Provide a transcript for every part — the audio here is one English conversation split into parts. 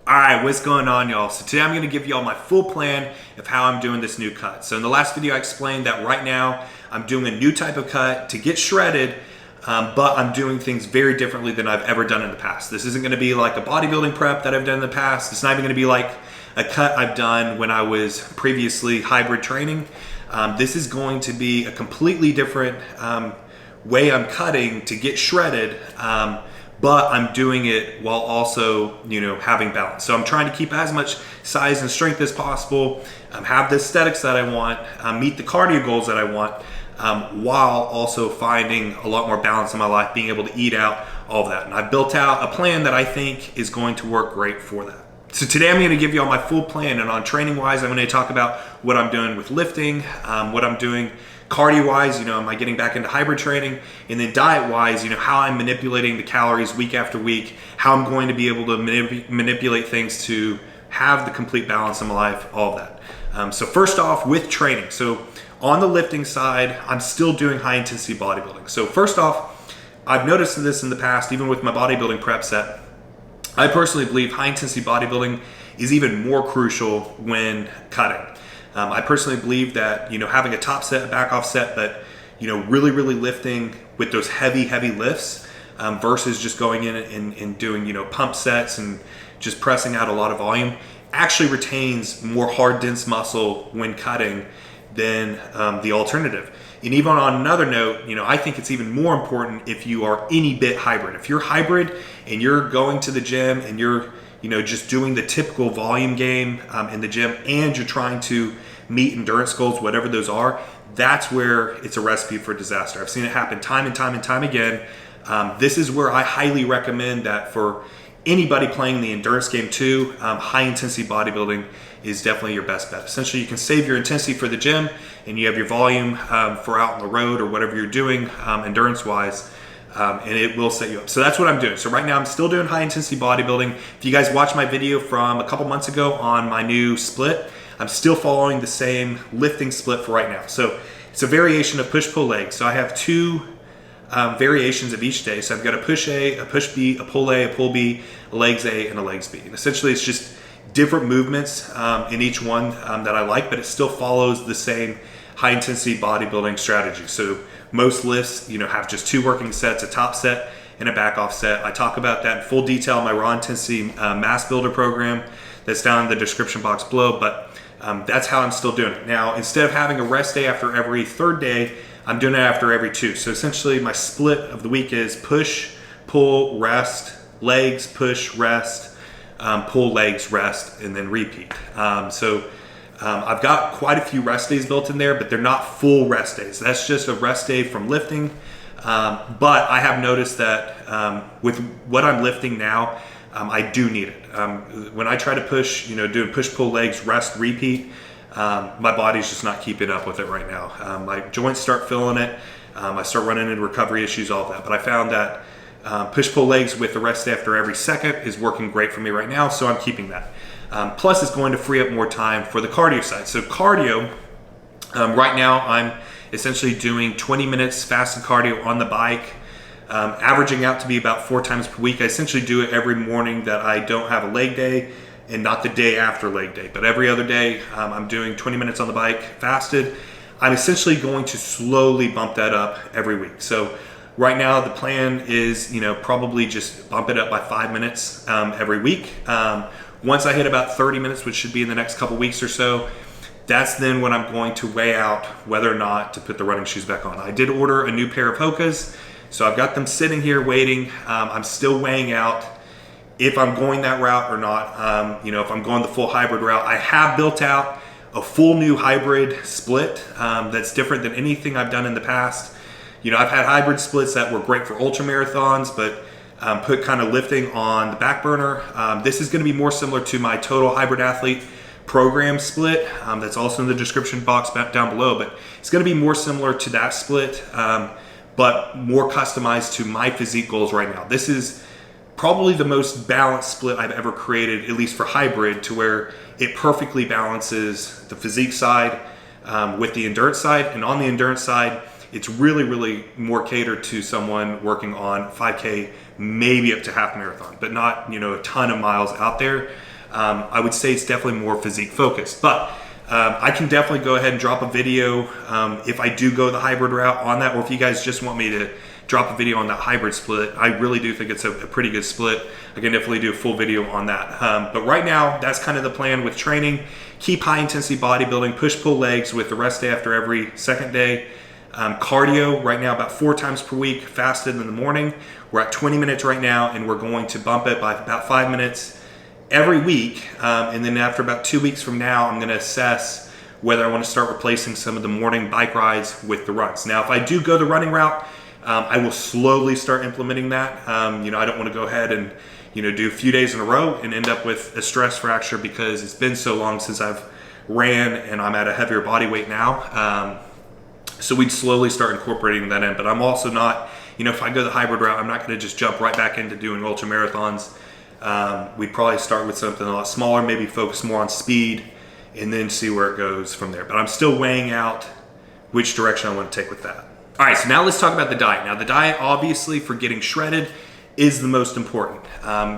All right, what's going on, y'all? So today I'm going to give y'all my full plan of how I'm doing this new cut. So in the last video I explained that right now I'm doing a new type of cut to get shredded, but I'm doing things very differently than I've ever done in the past. This isn't going to be like a bodybuilding prep that I've done in the past. It's not even going to be like a cut I've done when I was previously hybrid training. This is going to be a completely different way I'm cutting to get shredded. But I'm doing it while also, having balance. So I'm trying to keep as much size and strength as possible, have the aesthetics that I want, meet the cardio goals that I want, while also finding a lot more balance in my life, being able to eat out, all of that. And I've built out a plan that I think is going to work great for that. So today I'm going to give you all my full plan, and on training wise, I'm going to talk about what I'm doing with lifting, what I'm doing cardio wise, am I getting back into hybrid training, and then diet wise, how I'm manipulating the calories week after week, how I'm going to be able to manipulate things to have the complete balance in my life, all of that. So first off, with training. So on the lifting side, I'm still doing high intensity bodybuilding. So first off, I've noticed this in the past, even with my bodybuilding prep set, I personally believe high intensity bodybuilding is even more crucial when cutting. I personally believe that, having a top set, a back off set, but, really lifting with those heavy lifts versus just going in and doing, pump sets and just pressing out a lot of volume actually retains more hard, dense muscle when cutting than the alternative. And even on another note, I think it's even more important if you are any bit hybrid. If you're hybrid and you're going to the gym and you're just doing the typical volume game in the gym, and you're trying to meet endurance goals, whatever those are, that's where it's a recipe for disaster. I've seen it happen time and time again. This is where I highly recommend that for anybody playing the endurance game too, high intensity bodybuilding is definitely your best bet. Essentially, you can save your intensity for the gym and you have your volume for out on the road or whatever you're doing endurance wise. And it will set you up. So that's what I'm doing. So right now I'm still doing high intensity bodybuilding. If you guys watched my video from a couple months ago on my new split, I'm still following the same lifting split for right now. So it's a variation of push-pull legs. So I have two variations of each day. So I've got a push A, a push B, a pull B, a legs A, and a legs B. And essentially it's just different movements in each one that I like, but it still follows the same high intensity bodybuilding strategy. So most lifts, have just two working sets, a top set and a back off set. I talk about that in full detail in my raw intensity mass builder program that's down in the description box below, but that's how I'm still doing it. Now, instead of having a rest day after every third day, I'm doing it after every two. So essentially my split of the week is push, pull, rest, legs, push, rest, pull, legs, rest, and then repeat. I've got quite a few rest days built in there, but they're not full rest days. That's just a rest day from lifting. But I have noticed that with what I'm lifting now, I do need it. When I try to push, doing push, pull, legs, rest, repeat, my body's just not keeping up with it right now. My joints start feeling it. I start running into recovery issues, all of that. But I found that push, pull, legs with the rest after every second is working great for me right now, so I'm keeping that. Plus, it's going to free up more time for the cardio side. So cardio, right now, I'm essentially doing 20 minutes fasted cardio on the bike, averaging out to be about 4 times per week. I essentially do it every morning that I don't have a leg day and not the day after leg day. But every other day, I'm doing 20 minutes on the bike fasted. I'm essentially going to slowly bump that up every week. So right now, the plan is, probably just bump it up by 5 minutes every week. Once I hit about 30 minutes, which should be in the next couple weeks or so, that's then when I'm going to weigh out whether or not to put the running shoes back on. I did order a new pair of Hokas, so I've got them sitting here waiting. I'm still weighing out if I'm going that route or not. If I'm going the full hybrid route. I have built out a full new hybrid split that's different than anything I've done in the past. I've had hybrid splits that were great for ultra marathons, but put kind of lifting on the back burner. This is going to be more similar to my Total Hybrid Athlete program split. That's also in the description box down below, but it's going to be more similar to that split, but more customized to my physique goals right now. This is probably the most balanced split I've ever created, at least for hybrid, to where it perfectly balances the physique side with the endurance side. And on the endurance side, it's really more catered to someone working on 5K, maybe up to half marathon, but not, a ton of miles out there. I would say it's definitely more physique focused. But I can definitely go ahead and drop a video if I do go the hybrid route on that, or if you guys just want me to drop a video on that hybrid split. I really do think it's a pretty good split. I can definitely do a full video on that. But right now, that's kind of the plan with training. Keep high intensity bodybuilding, push-pull legs with the rest day after every second day. Cardio right now about 4 times per week, fasted in the morning. We're at 20 minutes right now, and we're going to bump it by about 5 minutes every week. And then after about 2 weeks from now, I'm gonna assess whether I wanna start replacing some of the morning bike rides with the runs. Now, if I do go the running route, I will slowly start implementing that. I don't wanna go ahead and do a few days in a row and end up with a stress fracture because it's been so long since I've ran and I'm at a heavier body weight now. So we'd slowly start incorporating that in. But I'm also not, if I go the hybrid route, I'm not gonna just jump right back into doing ultra marathons. We'd probably start with something a lot smaller, maybe focus more on speed, and then see where it goes from there. But I'm still weighing out which direction I want to take with that. All right, so now let's talk about the diet. Now the diet, obviously, for getting shredded is the most important.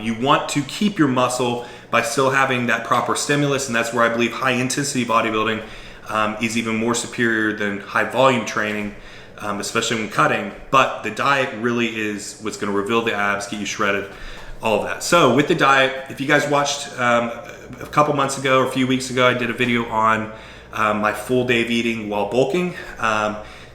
You want to keep your muscle by still having that proper stimulus, and that's where I believe high intensity bodybuilding is even more superior than high volume training, especially when cutting. But the diet really is what's going to reveal the abs, get you shredded, all of that. So with the diet, if you guys watched a couple months ago or a few weeks ago, I did a video on my full day of eating while bulking.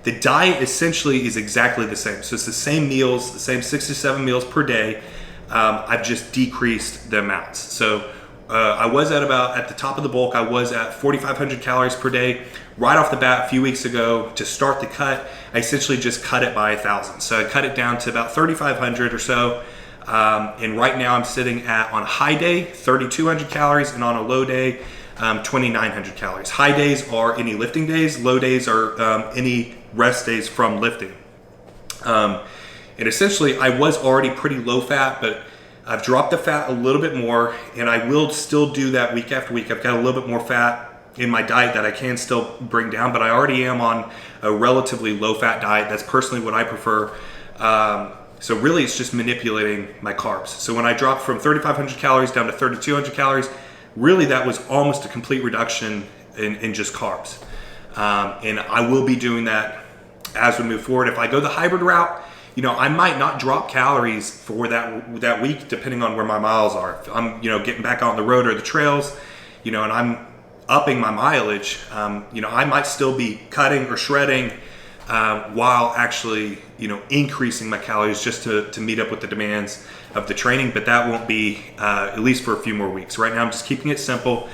The diet essentially is exactly the same. So it's the same meals, the same 6 to 7 meals per day. I've just decreased the amounts. So I was at the top of the bulk, I was at 4,500 calories per day. Right off the bat a few weeks ago, to start the cut, I essentially just cut it by 1,000. So I cut it down to about 3,500 or so. And right now I'm sitting at, on a high day, 3,200 calories, and on a low day, 2,900 calories. High days are any lifting days, low days are any rest days from lifting. And essentially I was already pretty low fat, but I've dropped the fat a little bit more, and I will still do that week after week. I've got a little bit more fat in my diet that I can still bring down, but I already am on a relatively low fat diet. That's personally what I prefer. So really it's just manipulating my carbs. So when I dropped from 3,500 calories down to 3,200 calories, really that was almost a complete reduction in just carbs. And I will be doing that as we move forward. If I go the hybrid route, I might not drop calories for that week, depending on where my miles are. If I'm, getting back on the road or the trails, and I'm upping my mileage, I might still be cutting or shredding while actually, increasing my calories just to meet up with the demands of the training. But that won't be, at least for a few more weeks. Right now, I'm just keeping it simple,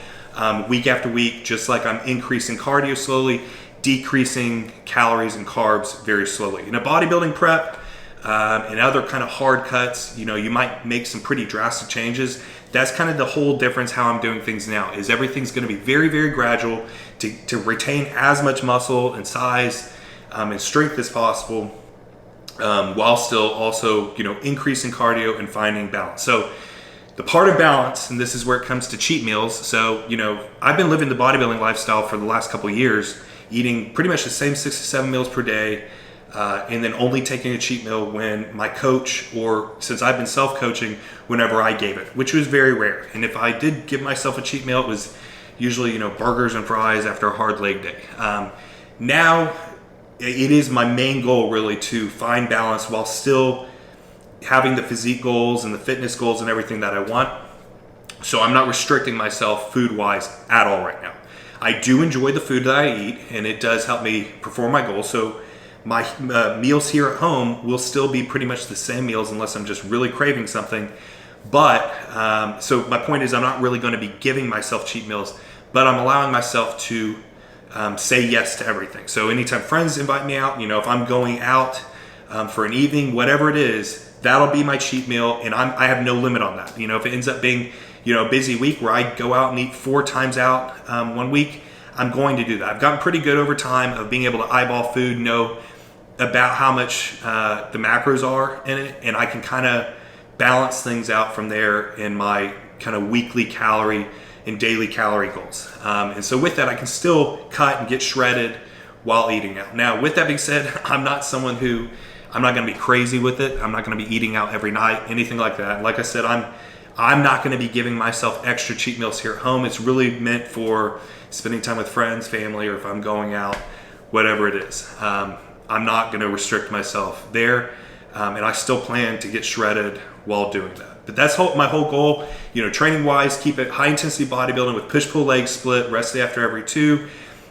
week after week, just like I'm increasing cardio slowly, decreasing calories and carbs very slowly. In a bodybuilding prep, and other kind of hard cuts, you might make some pretty drastic changes. That's kind of the whole difference how I'm doing things now, is everything's going to be very, very gradual to retain as much muscle and size and strength as possible, while still also, increasing cardio and finding balance. So the part of balance, and this is where it comes to cheat meals. So, I've been living the bodybuilding lifestyle for the last couple of years, eating pretty much the same 6 to 7 meals per day, and then only taking a cheat meal when my coach, or since I've been self-coaching, whenever I gave it, which was very rare. And if I did give myself a cheat meal, it was usually, burgers and fries after a hard leg day. Now, it is my main goal really to find balance while still having the physique goals and the fitness goals and everything that I want. So I'm not restricting myself food-wise at all right now. I do enjoy the food that I eat, and it does help me perform my goals. So my meals here at home will still be pretty much the same meals unless I'm just really craving something. But, so my point is I'm not really going to be giving myself cheat meals, but I'm allowing myself to say yes to everything. So anytime friends invite me out, if I'm going out for an evening, whatever it is, that'll be my cheat meal, and I have no limit on that. If it ends up being, a busy week where I go out and eat 4 times out one week, I'm going to do that. I've gotten pretty good over time of being able to eyeball food, know about how much the macros are in it, and I can kind of balance things out from there in my kind of weekly calorie and daily calorie goals. And so with that, I can still cut and get shredded while eating out. Now, with that being said, I'm not someone who, I'm not going to be crazy with it. I'm not going to be eating out every night, anything like that. Like I said, I'm not going to be giving myself extra cheat meals here at home. It's really meant for spending time with friends, family, or if I'm going out, whatever it is. I'm not going to restrict myself there, and I still plan to get shredded while doing that. But that's my whole goal. Training wise, keep it high intensity bodybuilding with push-pull leg split, rest day after every 2.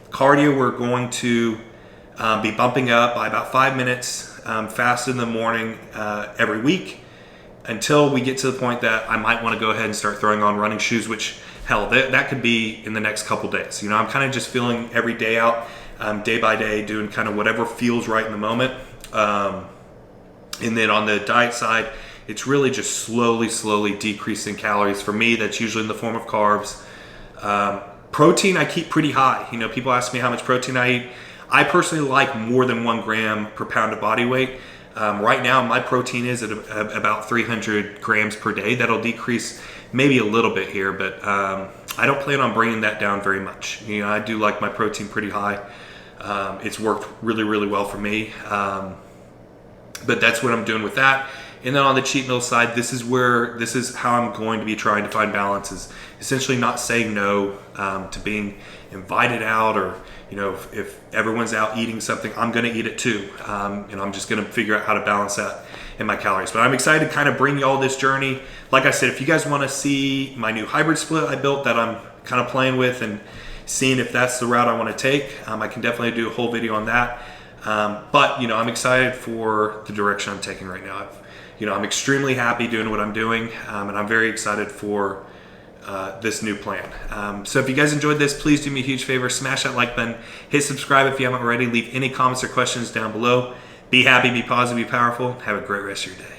Cardio, we're going to be bumping up by about 5 minutes fast in the morning every week, until we get to the point that I might want to go ahead and start throwing on running shoes, which, hell, that could be in the next couple days. I'm kind of just feeling every day out, day by day, doing kind of whatever feels right in the moment. And then on the diet side, it's really just slowly decreasing calories. For me, that's usually in the form of carbs. Protein, I keep pretty high. People ask me how much protein I eat. I personally like more than 1 gram per pound of body weight. Right now, my protein is at about 300 grams per day. That'll decrease maybe a little bit here, but I don't plan on bringing that down very much. I do like my protein pretty high. It's worked really well for me. But that's what I'm doing with that. And then on the cheat meal side, this is how I'm going to be trying to find balance, is essentially not saying no to being invited out, or if everyone's out eating something, I'm going to eat it too. And I'm just going to figure out how to balance that in my calories. But I'm excited to kind of bring you all this journey. Like I said, if you guys want to see my new hybrid split I built that I'm kind of playing with and seeing if that's the route I want to take, I can definitely do a whole video on that. But I'm excited for the direction I'm taking right now. I'm extremely happy doing what I'm doing, and I'm very excited for this new plan. So if you guys enjoyed this, please do me a huge favor, smash that like button, hit subscribe if you haven't already, leave any comments or questions down below. Be happy, be positive, be powerful. Have a great rest of your day.